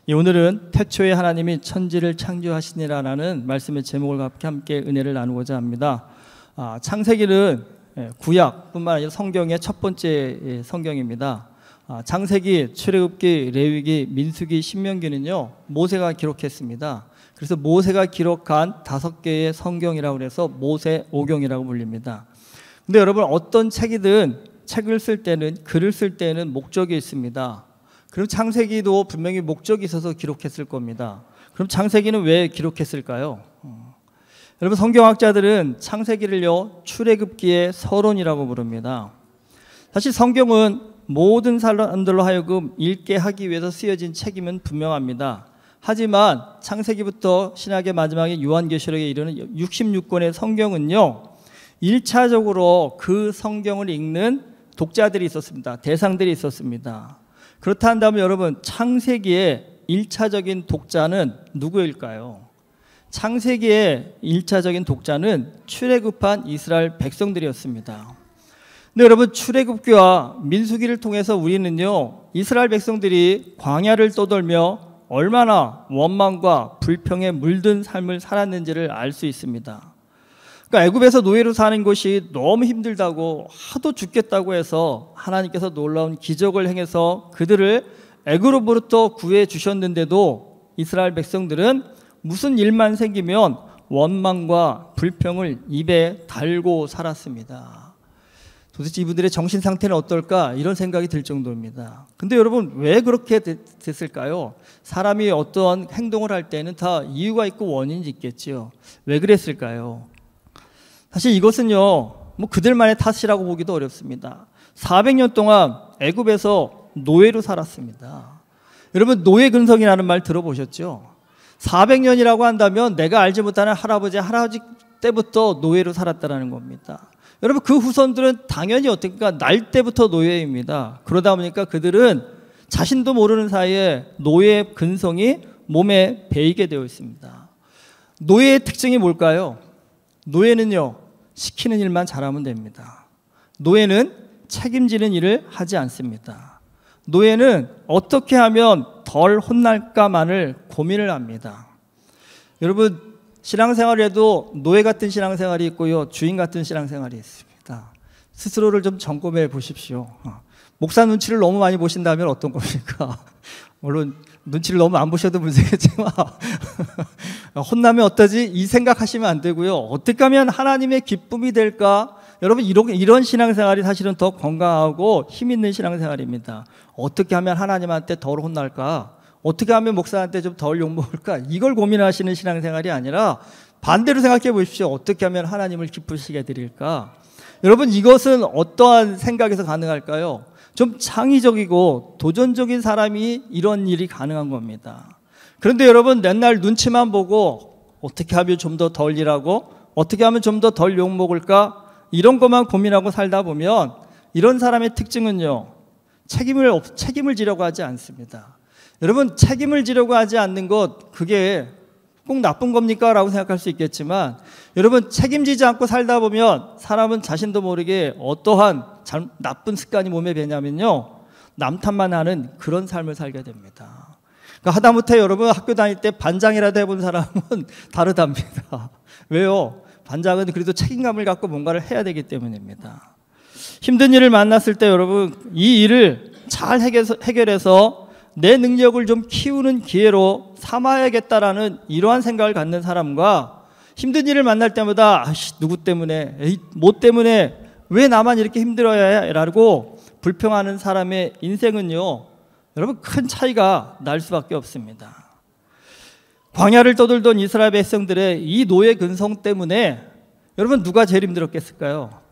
오늘은 태초에 하나님이 천지를 창조하시니라라는 말씀의 제목을 함께 은혜를 나누고자 합니다. 창세기는 구약뿐만 아니라 성경의 첫 번째 성경입니다. 창세기, 출애굽기, 레위기, 민수기, 신명기는요 모세가 기록했습니다. 그래서 모세가 기록한 5개의 성경이라고 해서 모세오경이라고 불립니다. 근데 여러분, 어떤 책이든 책을 쓸 때는, 글을 쓸 때는 목적이 있습니다. 그럼 창세기도 분명히 목적이 있어서 기록했을 겁니다. 그럼 창세기는 왜 기록했을까요? 여러분, 성경학자들은 창세기를요 출애굽기의 서론이라고 부릅니다. 사실 성경은 모든 사람들로 하여금 읽게 하기 위해서 쓰여진 책임은 분명합니다. 하지만 창세기부터 신약의 마지막에 요한계시록에 이르는 66권의 성경은요 1차적으로 그 성경을 읽는 독자들이 있었습니다. 대상들이 있었습니다. 그렇다 한다면 여러분, 창세기의 1차적인 독자는 누구일까요? 창세기의 1차적인 독자는 출애굽한 이스라엘 백성들이었습니다. 근데 여러분, 출애굽기와 민수기를 통해서 우리는요 이스라엘 백성들이 광야를 떠돌며 얼마나 원망과 불평에 물든 삶을 살았는지를 알 수 있습니다. 그러니까 애굽에서 노예로 사는 것이 너무 힘들다고, 하도 죽겠다고 해서 하나님께서 놀라운 기적을 행해서 그들을 애굽으로부터 구해 주셨는데도 이스라엘 백성들은 무슨 일만 생기면 원망과 불평을 입에 달고 살았습니다. 도대체 이분들의 정신 상태는 어떨까, 이런 생각이 들 정도입니다. 근데 여러분, 왜 그렇게 됐을까요? 사람이 어떤 행동을 할 때는 다 이유가 있고 원인이 있겠죠. 왜 그랬을까요? 사실 이것은요 뭐 그들만의 탓이라고 보기도 어렵습니다. 400년 동안 애굽에서 노예로 살았습니다. 여러분, 노예 근성이라는 말 들어보셨죠? 400년이라고 한다면 내가 알지 못하는 할아버지 때부터 노예로 살았다는 겁니다. 여러분, 그 후손들은 당연히 어떻게 날 때부터 노예입니다. 그러다 보니까 그들은 자신도 모르는 사이에 노예의 근성이 몸에 배이게 되어 있습니다. 노예의 특징이 뭘까요? 노예는요 시키는 일만 잘하면 됩니다. 노예는 책임지는 일을 하지 않습니다. 노예는 어떻게 하면 덜 혼날까만을 고민을 합니다. 여러분, 신앙생활에도 노예 같은 신앙생활이 있고요 주인 같은 신앙생활이 있습니다. 스스로를 좀 점검해 보십시오. 목사 눈치를 너무 많이 보신다면 어떤 겁니까? 물론 눈치를 너무 안 보셔도 문제겠지만 혼나면 어떠지? 이 생각하시면 안 되고요. 어떻게 하면 하나님의 기쁨이 될까? 여러분, 이런 신앙생활이 사실은 더 건강하고 힘 있는 신앙생활입니다. 어떻게 하면 하나님한테 덜 혼날까? 어떻게 하면 목사한테 좀 덜 욕먹을까? 이걸 고민하시는 신앙생활이 아니라 반대로 생각해 보십시오. 어떻게 하면 하나님을 기쁘시게 해드릴까? 여러분, 이것은 어떠한 생각에서 가능할까요? 좀 창의적이고 도전적인 사람이 이런 일이 가능한 겁니다. 그런데 여러분, 맨날 눈치만 보고 어떻게 하면 좀 더 덜 일하고 어떻게 하면 좀 더 덜 욕먹을까, 이런 것만 고민하고 살다 보면 이런 사람의 특징은요 책임을 지려고 하지 않습니다. 여러분, 책임을 지려고 하지 않는 것, 그게 꼭 나쁜 겁니까? 라고 생각할 수 있겠지만, 여러분, 책임지지 않고 살다 보면 사람은 자신도 모르게 어떠한 나쁜 습관이 몸에 배냐면요 남 탓만 하는 그런 삶을 살게 됩니다. 그러니까 하다못해 여러분 학교 다닐 때 반장이라도 해본 사람은 다르답니다. 왜요? 반장은 그래도 책임감을 갖고 뭔가를 해야 되기 때문입니다. 힘든 일을 만났을 때 여러분, 이 일을 잘 해결해서 내 능력을 좀 키우는 기회로 삼아야겠다라는 이러한 생각을 갖는 사람과, 힘든 일을 만날 때마다 누구 때문에, 뭐 때문에 왜 나만 이렇게 힘들어야 해? 라고 불평하는 사람의 인생은요 여러분, 큰 차이가 날 수밖에 없습니다. 광야를 떠돌던 이스라엘 백성들의 이 노예 근성 때문에 여러분, 누가 제일 힘들었겠을까요?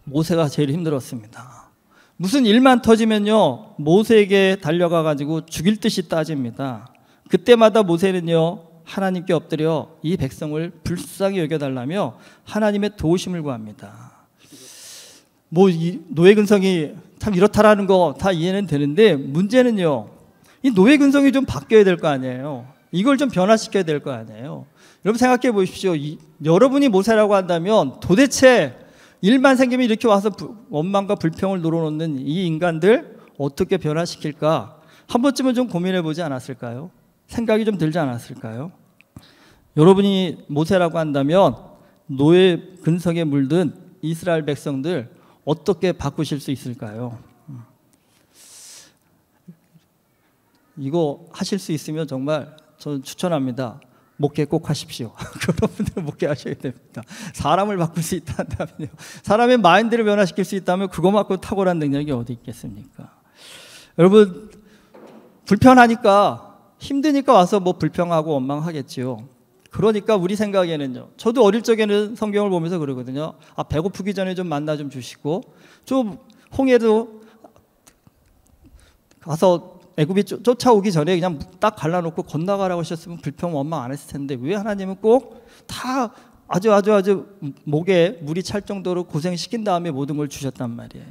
모세가 제일 힘들었습니다. 무슨 일만 터지면요 모세에게 달려가 가지고 죽일 듯이 따집니다. 그때마다 모세는요 하나님께 엎드려 이 백성을 불쌍히 여겨달라며 하나님의 도우심을 구합니다. 이 노예 근성이 참 이렇다라는 거 다 이해는 되는데, 문제는요 이 노예 근성이 좀 바뀌어야 될 거 아니에요. 이걸 좀 변화시켜야 될 거 아니에요. 여러분, 생각해 보십시오. 여러분이 모세라고 한다면 도대체 일만 생기면 이렇게 와서 원망과 불평을 늘어놓는 이 인간들 어떻게 변화시킬까? 한 번쯤은 좀 고민해 보지 않았을까요? 생각이 좀 들지 않았을까요? 여러분이 모세라고 한다면 노예 근성에 물든 이스라엘 백성들 어떻게 바꾸실 수 있을까요? 이거 하실 수 있으면 정말 저는 추천합니다. 목회 꼭 하십시오. 여러분들 목회하셔야 됩니다. 사람을 바꿀 수 있다 한다면요. 사람의 마인드를 변화시킬 수 있다면 그것만큼 탁월한 능력이 어디 있겠습니까? 여러분 불편하니까 힘드니까 와서 뭐 불평하고 원망하겠지요. 그러니까 우리 생각에는요. 저도 어릴 적에는 성경을 보면서 그러거든요. 아, 배고프기 전에 좀 만나 좀 주시고 좀 홍해도 가서 애굽이 쫓아오기 전에 그냥 딱 갈라놓고 건너가라고 하셨으면 불평 원망 안 했을 텐데 왜 하나님은 꼭 다 아주 목에 물이 찰 정도로 고생시킨 다음에 모든 걸 주셨단 말이에요.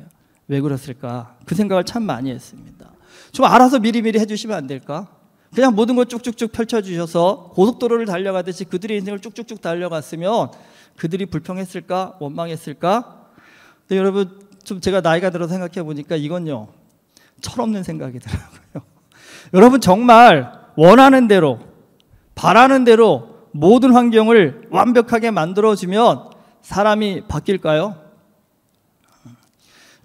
왜 그랬을까? 그 생각을 참 많이 했습니다. 좀 알아서 미리미리 해주시면 안 될까? 그냥 모든 걸 쭉쭉쭉 펼쳐주셔서 고속도로를 달려가듯이 그들의 인생을 쭉쭉쭉 달려갔으면 그들이 불평했을까? 원망했을까? 근데 여러분 좀 제가 나이가 들어서 생각해 보니까 이건요. 철없는 생각이더라고요. 여러분 정말 원하는 대로 바라는 대로 모든 환경을 완벽하게 만들어주면 사람이 바뀔까요?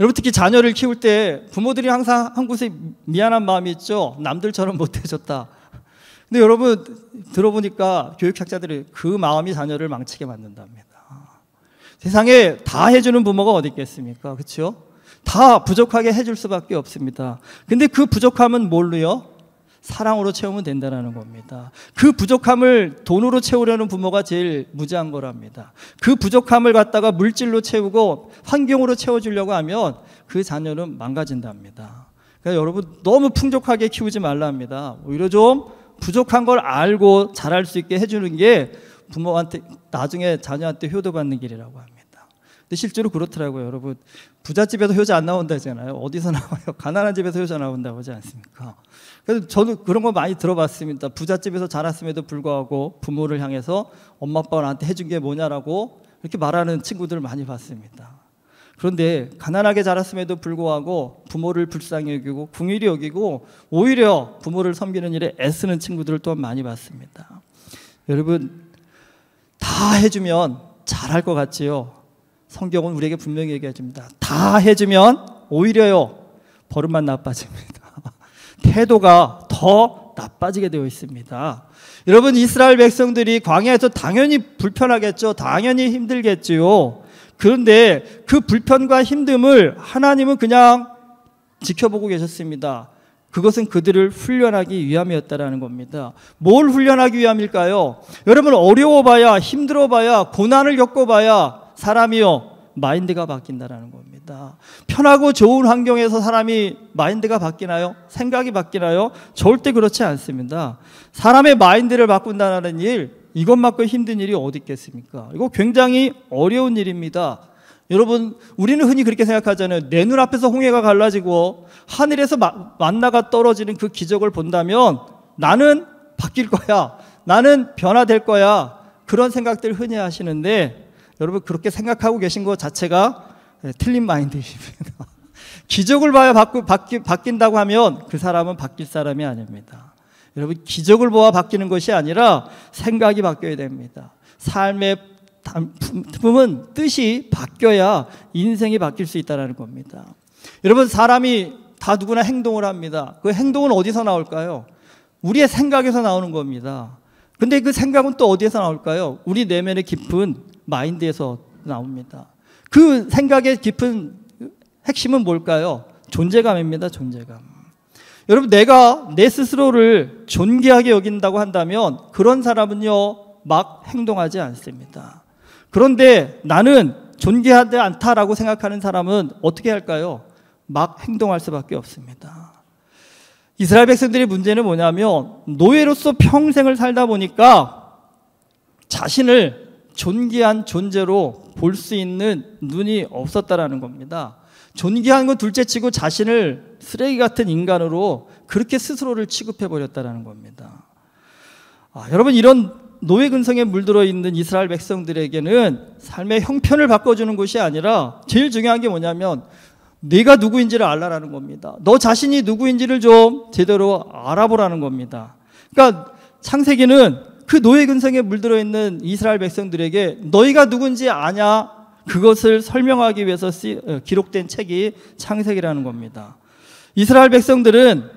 여러분 특히 자녀를 키울 때 부모들이 항상 한 곳에 미안한 마음이 있죠. 남들처럼 못해줬다. 근데 여러분 들어보니까 교육학자들이 그 마음이 자녀를 망치게 만든답니다. 세상에 다 해주는 부모가 어디 있겠습니까? 그렇죠? 다 부족하게 해줄 수밖에 없습니다. 근데 그 부족함은 뭘로요? 사랑으로 채우면 된다는 겁니다. 그 부족함을 돈으로 채우려는 부모가 제일 무지한 거랍니다. 그 부족함을 갖다가 물질로 채우고 환경으로 채워주려고 하면 그 자녀는 망가진답니다. 그러니까 여러분 너무 풍족하게 키우지 말라 합니다. 오히려 좀 부족한 걸 알고 잘할 수 있게 해주는 게 부모한테 나중에 자녀한테 효도받는 길이라고 합니다. 근데 실제로 그렇더라고요. 여러분 부잣집에서 효자 안 나온다잖아요. 어디서 나와요? 가난한 집에서 효자 나온다고 하지 않습니까? 그래서 저도 그런 거 많이 들어봤습니다. 부잣집에서 자랐음에도 불구하고 부모를 향해서 엄마 아빠가 나한테 해준 게 뭐냐라고 이렇게 말하는 친구들을 많이 봤습니다. 그런데 가난하게 자랐음에도 불구하고 부모를 불쌍히 여기고 궁일이 여기고 오히려 부모를 섬기는 일에 애쓰는 친구들을 또한 많이 봤습니다. 여러분 다 해주면 잘할 것 같지요? 성경은 우리에게 분명히 얘기해 줍니다. 다 해주면 오히려요 버릇만 나빠집니다. 태도가 더 나빠지게 되어 있습니다. 여러분 이스라엘 백성들이 광야에서 당연히 불편하겠죠. 당연히 힘들겠지요. 그런데 그 불편과 힘듦을 하나님은 그냥 지켜보고 계셨습니다. 그것은 그들을 훈련하기 위함이었다라는 겁니다. 뭘 훈련하기 위함일까요? 여러분 어려워봐야 힘들어봐야 고난을 겪어봐야 사람이요 마인드가 바뀐다라는 겁니다. 편하고 좋은 환경에서 사람이 마인드가 바뀌나요? 생각이 바뀌나요? 절대 그렇지 않습니다. 사람의 마인드를 바꾼다는 일, 이것만큼 힘든 일이 어디 있겠습니까? 이거 굉장히 어려운 일입니다. 여러분 우리는 흔히 그렇게 생각하잖아요. 내 눈앞에서 홍해가 갈라지고 하늘에서 만나가 떨어지는 그 기적을 본다면 나는 바뀔 거야. 나는 변화될 거야. 그런 생각들 흔히 하시는데 여러분 그렇게 생각하고 계신 것 자체가 틀린 마인드입니다. 기적을 봐야 바뀐다고 하면 그 사람은 바뀔 사람이 아닙니다. 여러분 기적을 보아 바뀌는 것이 아니라 생각이 바뀌어야 됩니다. 삶의 품은 뜻이 바뀌어야 인생이 바뀔 수 있다는 겁니다. 여러분 사람이 다 누구나 행동을 합니다. 그 행동은 어디서 나올까요? 우리의 생각에서 나오는 겁니다. 근데 그 생각은 또 어디에서 나올까요? 우리 내면의 깊은 마인드에서 나옵니다. 그 생각의 깊은 핵심은 뭘까요? 존재감입니다. 존재감. 여러분 내가 내 스스로를 존귀하게 여긴다고 한다면 그런 사람은요 막 행동하지 않습니다. 그런데 나는 존귀하지 않다라고 생각하는 사람은 어떻게 할까요? 막 행동할 수밖에 없습니다. 이스라엘 백성들의 문제는 뭐냐면 노예로서 평생을 살다 보니까 자신을 존귀한 존재로 볼 수 있는 눈이 없었다라는 겁니다. 존귀한 건 둘째치고 자신을 쓰레기 같은 인간으로 그렇게 스스로를 취급해버렸다는 겁니다. 여러분 이런 노예 근성에 물들어 있는 이스라엘 백성들에게는 삶의 형편을 바꿔주는 것이 아니라 제일 중요한 게 뭐냐면 네가 누구인지를 알라라는 겁니다. 너 자신이 누구인지를 좀 제대로 알아보라는 겁니다. 그러니까 창세기는 그 노예 근성에 물들어 있는 이스라엘 백성들에게 너희가 누군지 아냐? 그것을 설명하기 위해서 기록된 책이 창세기라는 겁니다. 이스라엘 백성들은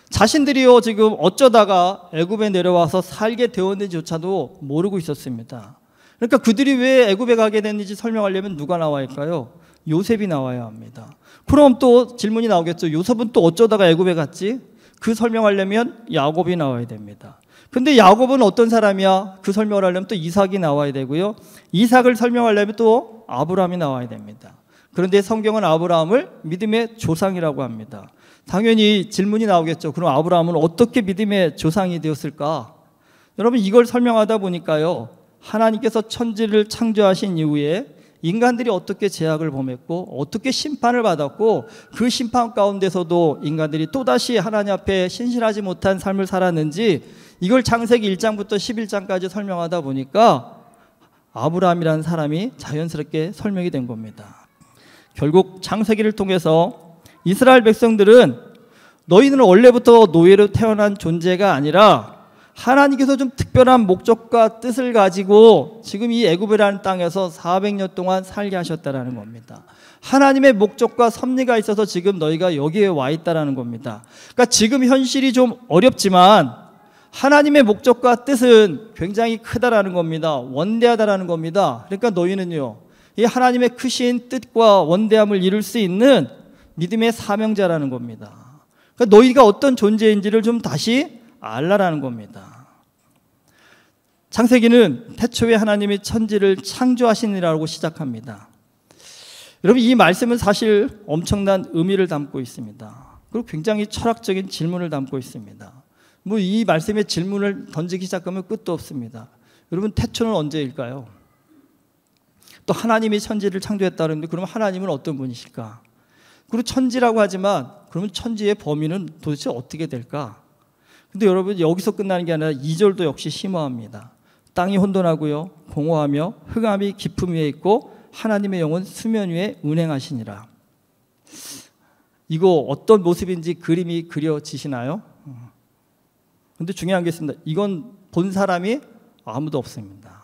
자신들이요 지금 어쩌다가 애굽에 내려와서 살게 되었는지조차도 모르고 있었습니다. 그러니까 그들이 왜 애굽에 가게 됐는지 설명하려면 누가 나와야 할까요? 요셉이 나와야 합니다. 그럼 또 질문이 나오겠죠. 요셉은 또 어쩌다가 애굽에 갔지? 그 설명하려면 야곱이 나와야 됩니다. 근데 야곱은 어떤 사람이야? 그 설명을 하려면 또 이삭이 나와야 되고요. 이삭을 설명하려면 또 아브라함이 나와야 됩니다. 그런데 성경은 아브라함을 믿음의 조상이라고 합니다. 당연히 질문이 나오겠죠. 그럼 아브라함은 어떻게 믿음의 조상이 되었을까? 여러분 이걸 설명하다 보니까요. 하나님께서 천지를 창조하신 이후에 인간들이 어떻게 죄악을 범했고 어떻게 심판을 받았고 그 심판 가운데서도 인간들이 또다시 하나님 앞에 신실하지 못한 삶을 살았는지 이걸 창세기 1장부터 11장까지 설명하다 보니까 아브라함이라는 사람이 자연스럽게 설명이 된 겁니다. 결국 창세기를 통해서 이스라엘 백성들은 너희는 원래부터 노예로 태어난 존재가 아니라 하나님께서 좀 특별한 목적과 뜻을 가지고 지금 이 애굽이라는 땅에서 400년 동안 살게 하셨다라는 겁니다. 하나님의 목적과 섭리가 있어서 지금 너희가 여기에 와 있다라는 겁니다. 그러니까 지금 현실이 좀 어렵지만 하나님의 목적과 뜻은 굉장히 크다라는 겁니다. 원대하다라는 겁니다. 그러니까 너희는요, 이 하나님의 크신 뜻과 원대함을 이룰 수 있는 믿음의 사명자라는 겁니다. 그러니까 너희가 어떤 존재인지를 좀 다시 알라라는 겁니다. 창세기는 태초에 하나님이 천지를 창조하시니라고 시작합니다. 여러분 이 말씀은 사실 엄청난 의미를 담고 있습니다. 그리고 굉장히 철학적인 질문을 담고 있습니다. 뭐 이 말씀의 질문을 던지기 시작하면 끝도 없습니다. 여러분 태초는 언제일까요? 또 하나님이 천지를 창조했다는데 그러면 하나님은 어떤 분이실까? 그리고 천지라고 하지만 그러면 천지의 범위는 도대체 어떻게 될까? 근데 여러분 여기서 끝나는 게 아니라 2절도 역시 심오합니다. 땅이 혼돈하고요 공허하며 흑암이 깊음 위에 있고 하나님의 영은 수면 위에 운행하시니라. 이거 어떤 모습인지 그림이 그려지시나요? 근데 중요한 게 있습니다. 이건 본 사람이 아무도 없습니다.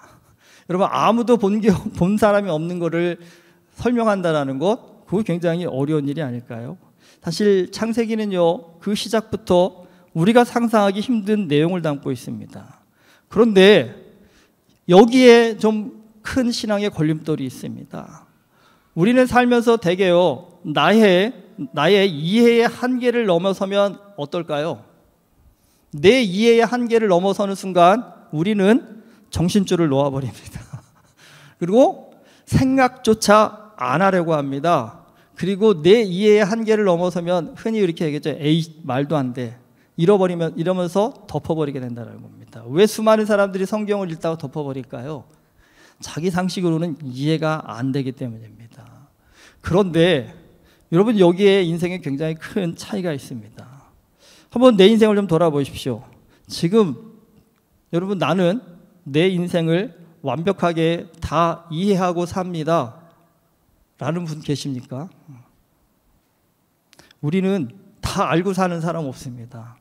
여러분 아무도 본 사람이 없는 거를 설명한다는 것, 그거 굉장히 어려운 일이 아닐까요? 사실 창세기는요 그 시작부터 우리가 상상하기 힘든 내용을 담고 있습니다. 그런데 여기에 좀 큰 신앙의 걸림돌이 있습니다. 우리는 살면서 대개요 나의 이해의 한계를 넘어서면 어떨까요? 내 이해의 한계를 넘어서는 순간 우리는 정신줄을 놓아버립니다. 그리고 생각조차 안 하려고 합니다. 그리고 내 이해의 한계를 넘어서면 흔히 이렇게 얘기했죠. 에이 말도 안 돼. 이러면서 덮어버리게 된다는 겁니다. 왜 수많은 사람들이 성경을 읽다가 덮어버릴까요? 자기 상식으로는 이해가 안 되기 때문입니다. 그런데 여러분 여기에 인생에 굉장히 큰 차이가 있습니다. 한번 내 인생을 좀 돌아보십시오. 지금 여러분 나는 내 인생을 완벽하게 다 이해하고 삽니다 라는 분 계십니까? 우리는 다 알고 사는 사람 없습니다.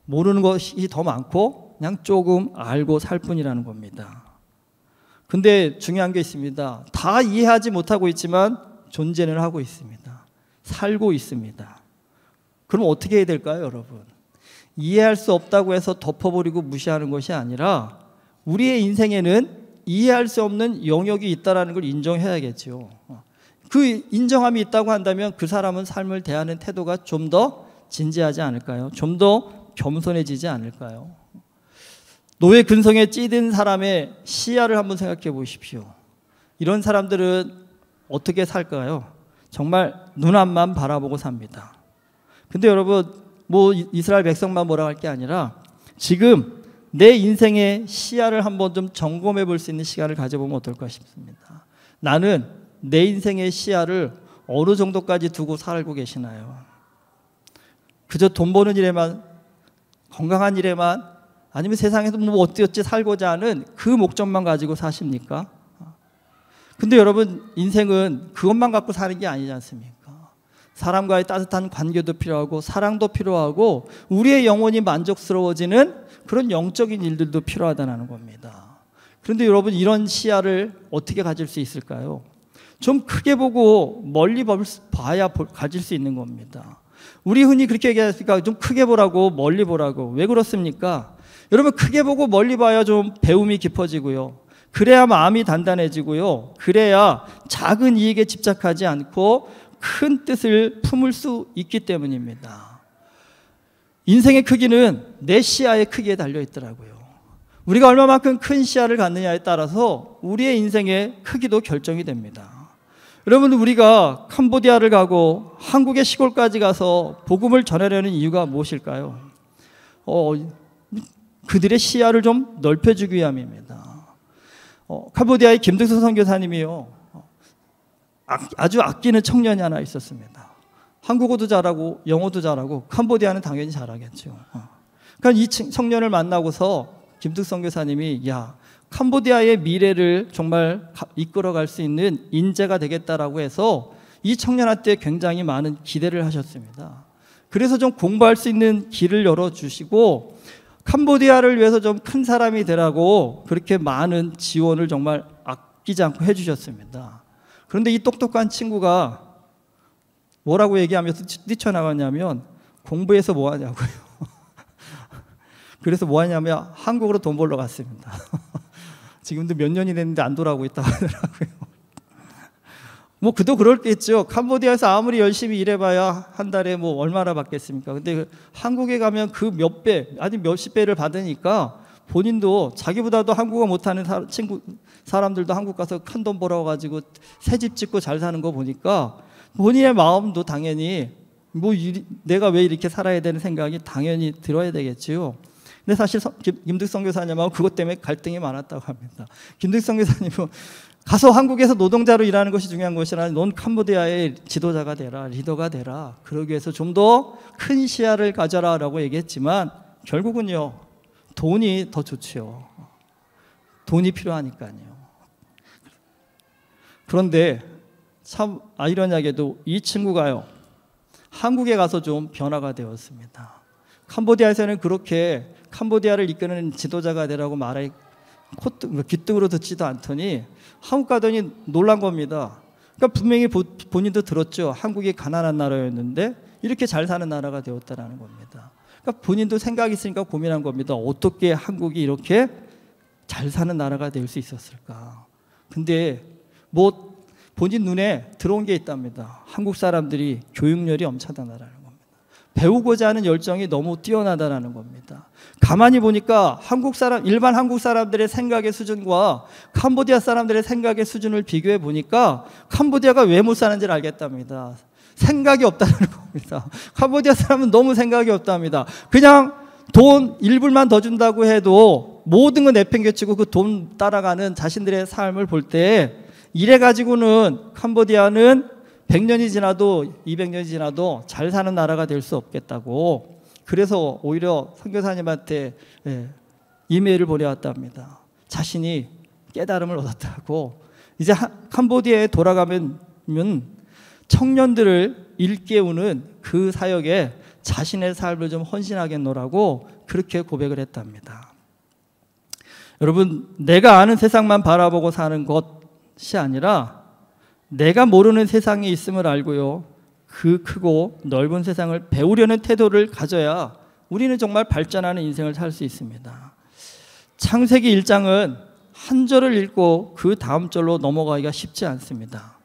모르는 것이 더 많고 그냥 조금 알고 살 뿐이라는 겁니다. 근데 중요한 게 있습니다. 다 이해하지 못하고 있지만 존재는 하고 있습니다. 살고 있습니다. 그럼 어떻게 해야 될까요, 여러분? 이해할 수 없다고 해서 덮어버리고 무시하는 것이 아니라 우리의 인생에는 이해할 수 없는 영역이 있다는 걸 인정해야겠죠. 그 인정함이 있다고 한다면 그 사람은 삶을 대하는 태도가 좀 더 진지하지 않을까요? 좀 더 겸손해지지 않을까요? 노예 근성에 찌든 사람의 시야를 한번 생각해 보십시오. 이런 사람들은 어떻게 살까요? 정말 눈 앞만 바라보고 삽니다. 근데 여러분 뭐 이스라엘 백성만 뭐라고 할 게 아니라 지금 내 인생의 시야를 한번 좀 점검해 볼 수 있는 시간을 가져보면 어떨까 싶습니다. 나는 내 인생의 시야를 어느 정도까지 두고 살고 계시나요? 그저 돈 버는 일에만, 건강한 일에만, 아니면 세상에서 뭐 어찌어찌 살고자 하는 그 목적만 가지고 사십니까? 근데 여러분 인생은 그것만 갖고 사는 게 아니지 않습니까? 사람과의 따뜻한 관계도 필요하고 사랑도 필요하고 우리의 영혼이 만족스러워지는 그런 영적인 일들도 필요하다는 겁니다. 그런데 여러분, 이런 시야를 어떻게 가질 수 있을까요? 좀 크게 보고 멀리 봐야 가질 수 있는 겁니다. 우리 흔히 그렇게 얘기하니까 좀 크게 보라고 멀리 보라고. 왜 그렇습니까? 여러분, 크게 보고 멀리 봐야 좀 배움이 깊어지고요. 그래야 마음이 단단해지고요. 그래야 작은 이익에 집착하지 않고 큰 뜻을 품을 수 있기 때문입니다. 인생의 크기는 내 시야의 크기에 달려 있더라고요. 우리가 얼마만큼 큰 시야를 갖느냐에 따라서 우리의 인생의 크기도 결정이 됩니다. 여러분, 우리가 캄보디아를 가고 한국의 시골까지 가서 복음을 전하려는 이유가 무엇일까요? 그들의 시야를 좀 넓혀주기 위함입니다. 캄보디아의 김득수 선교사님이요, 아주 아끼는 청년이 하나 있었습니다. 한국어도 잘하고 영어도 잘하고 캄보디아는 당연히 잘하겠죠. 그러니까 이 청년을 만나고서 김득수 선교사님이 캄보디아의 미래를 정말 이끌어갈 수 있는 인재가 되겠다라고 해서 이 청년한테 굉장히 많은 기대를 하셨습니다. 그래서 좀 공부할 수 있는 길을 열어주시고 캄보디아를 위해서 좀 큰 사람이 되라고 그렇게 많은 지원을 정말 아끼지 않고 해주셨습니다. 그런데 이 똑똑한 친구가 뭐라고 얘기하면서 뛰쳐나갔냐면 공부해서 뭐 하냐고요. 그래서 뭐 하냐면 한국으로 돈 벌러 갔습니다. 지금도 몇 년이 됐는데 안 돌아오고 있다고 하더라고요. 뭐 그도 그럴겠죠. 캄보디아에서 아무리 열심히 일해봐야 한 달에 뭐 얼마나 받겠습니까? 근데 한국에 가면 그 몇 배, 아니 몇십 배를 받으니까 본인도 자기보다도 한국어 못하는 사람들도 한국 가서 큰 돈 벌어가지고 새 집 짓고 잘 사는 거 보니까 본인의 마음도 당연히 내가 왜 이렇게 살아야 되는 생각이 당연히 들어야 되겠지요. 근데 사실 김득수 선교사님하고 그것 때문에 갈등이 많았다고 합니다. 김득수 선교사님은 가서 한국에서 노동자로 일하는 것이 중요한 것이 아니라 넌 캄보디아의 지도자가 되라, 리더가 되라. 그러기 위해서 좀 더 큰 시야를 가져라 라고 얘기했지만 결국은요, 돈이 더 좋지요. 돈이 필요하니까요. 그런데 참 아이러니하게도 이 친구가요, 한국에 가서 좀 변화가 되었습니다. 캄보디아에서는 그렇게 캄보디아를 이끄는 지도자가 되라고 말해 귀등으로 듣지도 않더니 한국 가더니 놀란 겁니다. 그러니까 분명히 본인도 들었죠. 한국이 가난한 나라였는데 이렇게 잘 사는 나라가 되었다는 겁니다. 그러니까 본인도 생각이 있으니까 고민한 겁니다. 어떻게 한국이 이렇게 잘 사는 나라가 될 수 있었을까? 근데 뭐 본인 눈에 들어온 게 있답니다. 한국 사람들이 교육열이 엄청나다는 겁니다. 배우고자 하는 열정이 너무 뛰어나다는 겁니다. 가만히 보니까 일반 한국 사람들의 생각의 수준과 캄보디아 사람들의 생각의 수준을 비교해 보니까 캄보디아가 왜 못 사는지를 알겠답니다. 생각이 없다는 겁니다. 캄보디아 사람은 너무 생각이 없답니다. 그냥 돈 1불만 더 준다고 해도 모든 거 내팽개치고 그 돈 따라가는 자신들의 삶을 볼 때 이래가지고는 캄보디아는 100년이 지나도 200년이 지나도 잘 사는 나라가 될 수 없겠다고, 그래서 오히려 선교사님한테 이메일을 보내왔답니다. 자신이 깨달음을 얻었다고. 이제 캄보디아에 돌아가면 청년들을 일깨우는 그 사역에 자신의 삶을 좀 헌신하겠노라고 그렇게 고백을 했답니다. 여러분, 내가 아는 세상만 바라보고 사는 것이 아니라 내가 모르는 세상이 있음을 알고요, 그 크고 넓은 세상을 배우려는 태도를 가져야 우리는 정말 발전하는 인생을 살 수 있습니다. 창세기 1장은 한 절을 읽고 그 다음 절로 넘어가기가 쉽지 않습니다.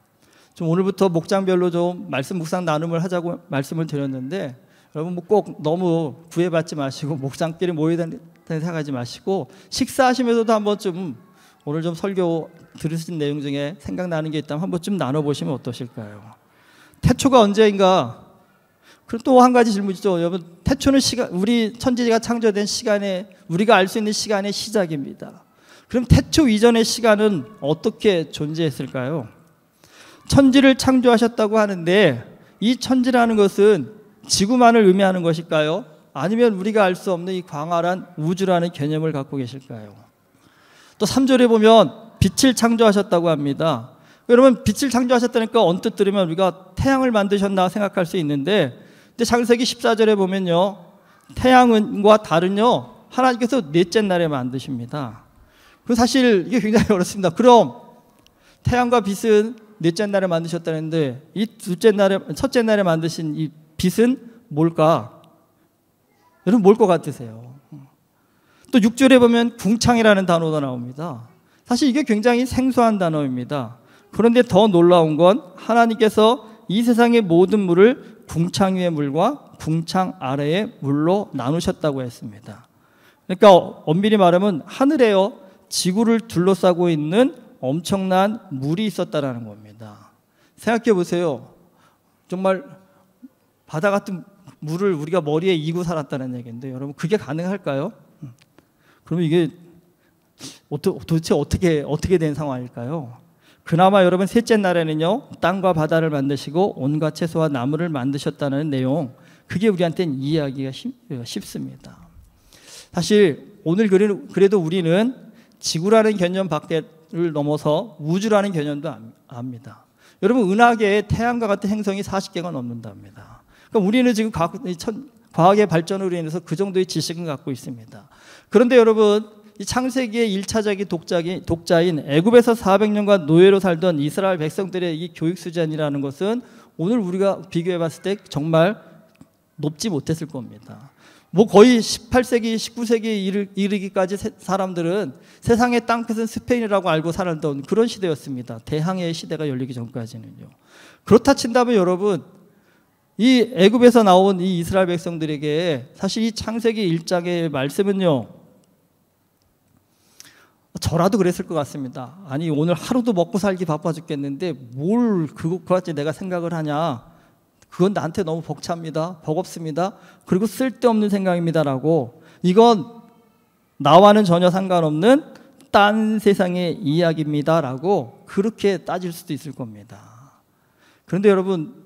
좀 오늘부터 목장별로 좀 말씀 묵상 나눔을 하자고 말씀을 드렸는데, 여러분 꼭 너무 구애받지 마시고 목장끼리 모여야 된다는 생각하지 마시고 식사하시면서도 한번 좀 오늘 좀 설교 들으신 내용 중에 생각나는 게 있다면 한번 좀 나눠보시면 어떠실까요? 태초가 언제인가? 그리고 또 한 가지 질문이죠. 여러분, 태초는 우리 천지가 창조된 시간에, 우리가 알 수 있는 시간의 시작입니다. 그럼 태초 이전의 시간은 어떻게 존재했을까요? 천지를 창조하셨다고 하는데 이 천지라는 것은 지구만을 의미하는 것일까요? 아니면 우리가 알 수 없는 이 광활한 우주라는 개념을 갖고 계실까요? 또 3절에 보면 빛을 창조하셨다고 합니다. 여러분 빛을 창조하셨다니까 언뜻 들으면 우리가 태양을 만드셨나 생각할 수 있는데, 근데 창세기 14절에 보면요, 태양과 달은요 하나님께서 넷째 날에 만드십니다. 그 사실 이게 굉장히 어렵습니다. 그럼 태양과 빛은 넷째 날에 만드셨다는데 이 첫째 날에 만드신 이 빛은 뭘까? 여러분 뭘 것 같으세요? 또 6절에 보면 궁창이라는 단어가 나옵니다. 사실 이게 굉장히 생소한 단어입니다. 그런데 더 놀라운 건 하나님께서 이 세상의 모든 물을 궁창 위의 물과 궁창 아래의 물로 나누셨다고 했습니다. 그러니까 엄밀히 말하면 하늘에요 지구를 둘러싸고 있는 엄청난 물이 있었다라는 겁니다. 생각해 보세요. 정말 바다 같은 물을 우리가 머리에 이고 살았다는 얘기인데 여러분 그게 가능할까요? 그러면 이게 도대체 어떻게 된 상황일까요? 그나마 여러분 셋째 날에는요 땅과 바다를 만드시고 온갖 채소와 나무를 만드셨다는 내용, 그게 우리한테는 이해하기가 쉽습니다. 사실 오늘 그래도 우리는 지구라는 개념 밖을 넘어서 우주라는 개념도 압니다. 여러분 은하계에 태양과 같은 행성이 40개가 넘는답니다. 그러니까 우리는 지금 과학의 발전으로 인해서 그 정도의 지식은 갖고 있습니다. 그런데 여러분 이 창세기의 1차적인 독자인 애굽에서 400년간 노예로 살던 이스라엘 백성들의 이 교육 수준이라는 것은 오늘 우리가 비교해 봤을 때 정말 높지 못했을 겁니다. 뭐 거의 18세기, 19세기에 이르기까지 사람들은 세상의 땅끝은 스페인이라고 알고 살았던 그런 시대였습니다. 대항해의 시대가 열리기 전까지는요. 그렇다 친다면 여러분 이 애굽에서 나온 이 이스라엘 백성들에게 사실 이 창세기 1장의 말씀은요, 저라도 그랬을 것 같습니다. 아니 오늘 하루도 먹고 살기 바빠 죽겠는데 뭘 그것까지 내가 생각을 하냐, 그건 나한테 너무 벅찹니다, 버겁습니다, 그리고 쓸데없는 생각입니다라고, 이건 나와는 전혀 상관없는 딴 세상의 이야기입니다라고 그렇게 따질 수도 있을 겁니다. 그런데 여러분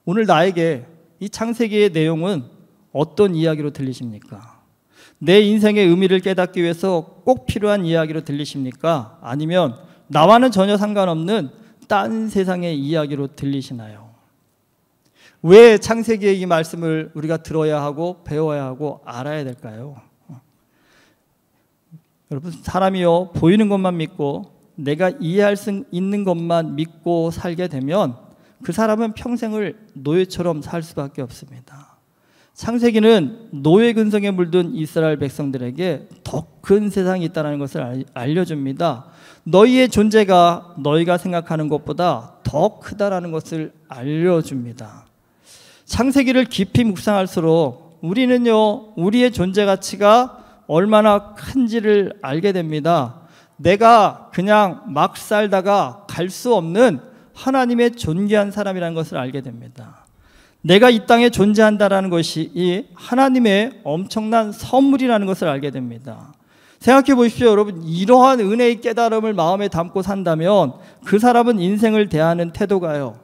오늘 나에게 이 창세기의 내용은 어떤 이야기로 들리십니까? 내 인생의 의미를 깨닫기 위해서 꼭 필요한 이야기로 들리십니까? 아니면 나와는 전혀 상관없는 딴 세상의 이야기로 들리시나요? 왜 창세기의 이 말씀을 우리가 들어야 하고 배워야 하고 알아야 될까요? 여러분 사람이요 보이는 것만 믿고 내가 이해할 수 있는 것만 믿고 살게 되면 그 사람은 평생을 노예처럼 살 수밖에 없습니다. 창세기는 노예 근성에 물든 이스라엘 백성들에게 더 큰 세상이 있다는 것을 알려줍니다. 너희의 존재가 너희가 생각하는 것보다 더 크다라는 것을 알려줍니다. 창세기를 깊이 묵상할수록 우리는요 우리의 존재 가치가 얼마나 큰지를 알게 됩니다. 내가 그냥 막 살다가 갈 수 없는 하나님의 존귀한 사람이라는 것을 알게 됩니다. 내가 이 땅에 존재한다는 것이 이 하나님의 엄청난 선물이라는 것을 알게 됩니다. 생각해 보십시오. 여러분 이러한 은혜의 깨달음을 마음에 담고 산다면 그 사람은 인생을 대하는 태도가요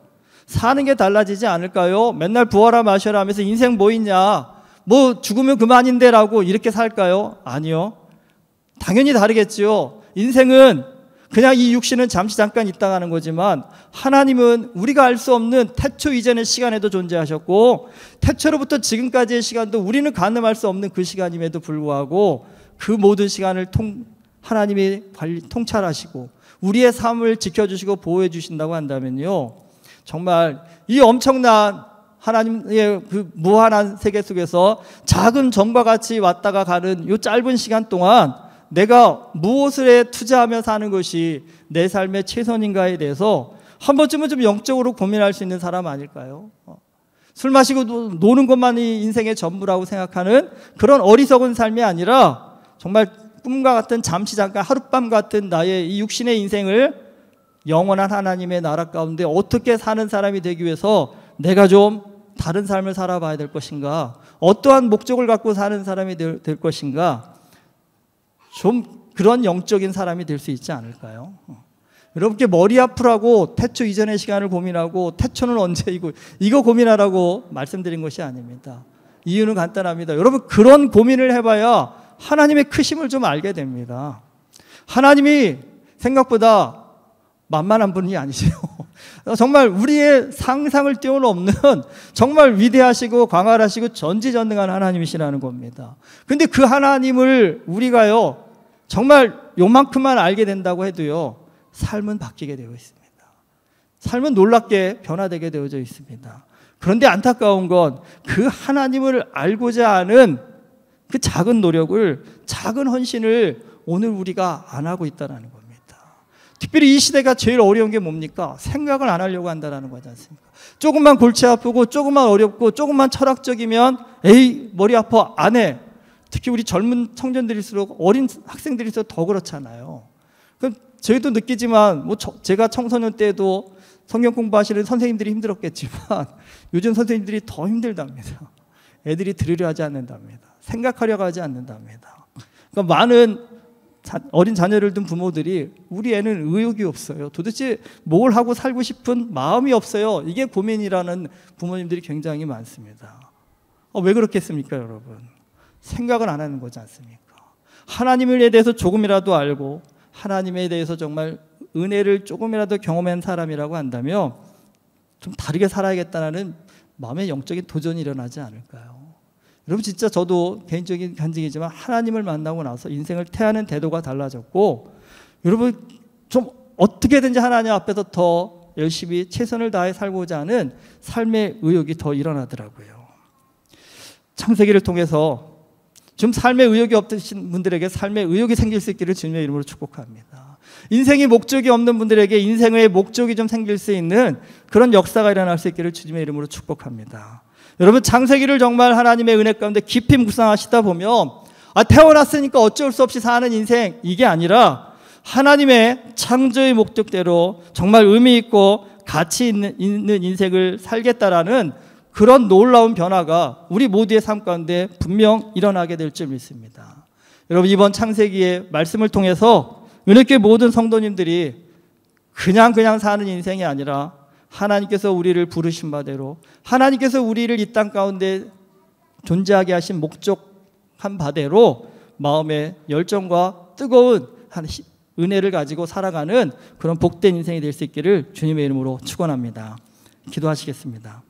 사는 게 달라지지 않을까요? 맨날 부어라 마셔라 하면서 인생 뭐 있냐, 뭐 죽으면 그만인데 라고 이렇게 살까요? 아니요, 당연히 다르겠지요. 인생은 그냥 이 육신은 잠시 잠깐 있다 가는 거지만 하나님은 우리가 알 수 없는 태초 이전의 시간에도 존재하셨고 태초로부터 지금까지의 시간도 우리는 가늠할 수 없는 그 시간임에도 불구하고 그 모든 시간을 하나님이 통찰하시고 우리의 삶을 지켜주시고 보호해 주신다고 한다면요 정말 이 엄청난 하나님의 그 무한한 세계 속에서 작은 점과 같이 왔다가 가는 이 짧은 시간 동안 내가 무엇을 투자하며 사는 것이 내 삶의 최선인가에 대해서 한 번쯤은 좀 영적으로 고민할 수 있는 사람 아닐까요? 술 마시고 노는 것만이 인생의 전부라고 생각하는 그런 어리석은 삶이 아니라 정말 꿈과 같은 잠시 잠깐 하룻밤 같은 나의 이 육신의 인생을 영원한 하나님의 나라 가운데 어떻게 사는 사람이 되기 위해서 내가 좀 다른 삶을 살아봐야 될 것인가, 어떠한 목적을 갖고 사는 사람이 될 것인가, 좀 그런 영적인 사람이 될 수 있지 않을까요? 여러분께 머리 아프라고 태초 이전의 시간을 고민하고 태초는 언제이고 이거 고민하라고 말씀드린 것이 아닙니다. 이유는 간단합니다. 여러분 그런 고민을 해봐야 하나님의 크심을 좀 알게 됩니다. 하나님이 생각보다 만만한 분이 아니세요. 정말 우리의 상상을 뛰어넘는 정말 위대하시고 광활하시고 전지전능한 하나님이시라는 겁니다. 근데 그 하나님을 우리가요 정말 요만큼만 알게 된다고 해도요 삶은 바뀌게 되어 있습니다. 삶은 놀랍게 변화되게 되어져 있습니다. 그런데 안타까운 건 그 하나님을 알고자 하는 그 작은 노력을, 작은 헌신을 오늘 우리가 안 하고 있다는 겁니다. 특별히 이 시대가 제일 어려운 게 뭡니까? 생각을 안 하려고 한다는 거지 않습니까? 조금만 골치 아프고 조금만 어렵고 조금만 철학적이면 에이 머리 아파 안 해. 특히 우리 젊은 청년들일수록, 어린 학생들일수록 더 그렇잖아요. 그럼 저희도 느끼지만 제가 청소년 때도 성경 공부하시는 선생님들이 힘들었겠지만 요즘 선생님들이 더 힘들답니다. 애들이 들으려 하지 않는답니다. 생각하려고 하지 않는답니다. 그러니까 많은 어린 자녀를 둔 부모들이 우리 애는 의욕이 없어요. 도대체 뭘 하고 살고 싶은 마음이 없어요. 이게 고민이라는 부모님들이 굉장히 많습니다. 왜 그렇겠습니까, 여러분? 생각을 안 하는 거지 않습니까? 하나님에 대해서 조금이라도 알고 하나님에 대해서 정말 은혜를 조금이라도 경험한 사람이라고 한다면 좀 다르게 살아야겠다는 마음의 영적인 도전이 일어나지 않을까요? 여러분 진짜 저도 개인적인 간증이지만 하나님을 만나고 나서 인생을 태하는 태도가 달라졌고, 여러분 좀 어떻게든지 하나님 앞에서 더 열심히 최선을 다해 살고자 하는 삶의 의욕이 더 일어나더라고요. 창세기를 통해서 좀 삶의 의욕이 없으신 분들에게 삶의 의욕이 생길 수 있기를 주님의 이름으로 축복합니다. 인생이 목적이 없는 분들에게 인생의 목적이 좀 생길 수 있는 그런 역사가 일어날 수 있기를 주님의 이름으로 축복합니다. 여러분 창세기를 정말 하나님의 은혜 가운데 깊이 묵상하시다 보면 태어났으니까 어쩔 수 없이 사는 인생, 이게 아니라 하나님의 창조의 목적대로 정말 의미 있고 가치 있는 인생을 살겠다라는 그런 놀라운 변화가 우리 모두의 삶 가운데 분명 일어나게 될 줄 믿습니다. 여러분 이번 창세기의 말씀을 통해서 은혜교회 모든 성도님들이 그냥 사는 인생이 아니라 하나님께서 우리를 부르신 바대로, 하나님께서 우리를 이 땅 가운데 존재하게 하신 목적한 바대로 마음의 열정과 뜨거운 은혜를 가지고 살아가는 그런 복된 인생이 될 수 있기를 주님의 이름으로 축원합니다. 기도하시겠습니다.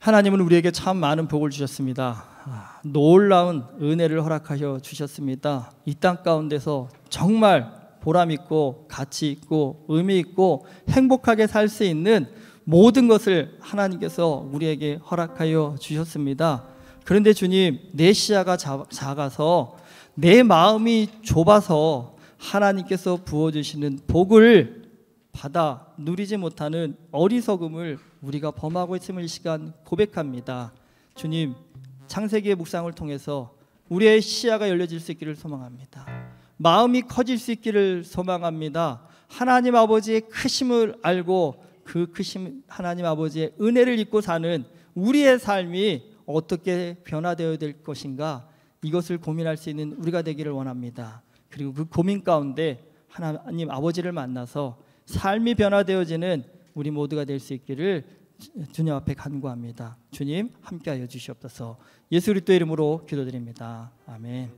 하나님은 우리에게 참 많은 복을 주셨습니다. 놀라운 은혜를 허락하여 주셨습니다. 이 땅 가운데서 정말 보람 있고 가치 있고 의미 있고 행복하게 살 수 있는 모든 것을 하나님께서 우리에게 허락하여 주셨습니다. 그런데 주님, 내 시야가 작아서 내 마음이 좁아서 하나님께서 부어주시는 복을 받아 누리지 못하는 어리석음을 우리가 범하고 있음을 이 시간 고백합니다. 주님, 창세기의 묵상을 통해서 우리의 시야가 열려질 수 있기를 소망합니다. 마음이 커질 수 있기를 소망합니다. 하나님 아버지의 크심을 알고 그 크심 하나님 아버지의 은혜를 입고 사는 우리의 삶이 어떻게 변화되어야 될 것인가, 이것을 고민할 수 있는 우리가 되기를 원합니다. 그리고 그 고민 가운데 하나님 아버지를 만나서 삶이 변화되어지는 우리 모두가 될 수 있기를 주님 앞에 간구합니다. 주님 함께하여 주시옵소서. 예수 그리스도의 이름으로 기도드립니다. 아멘.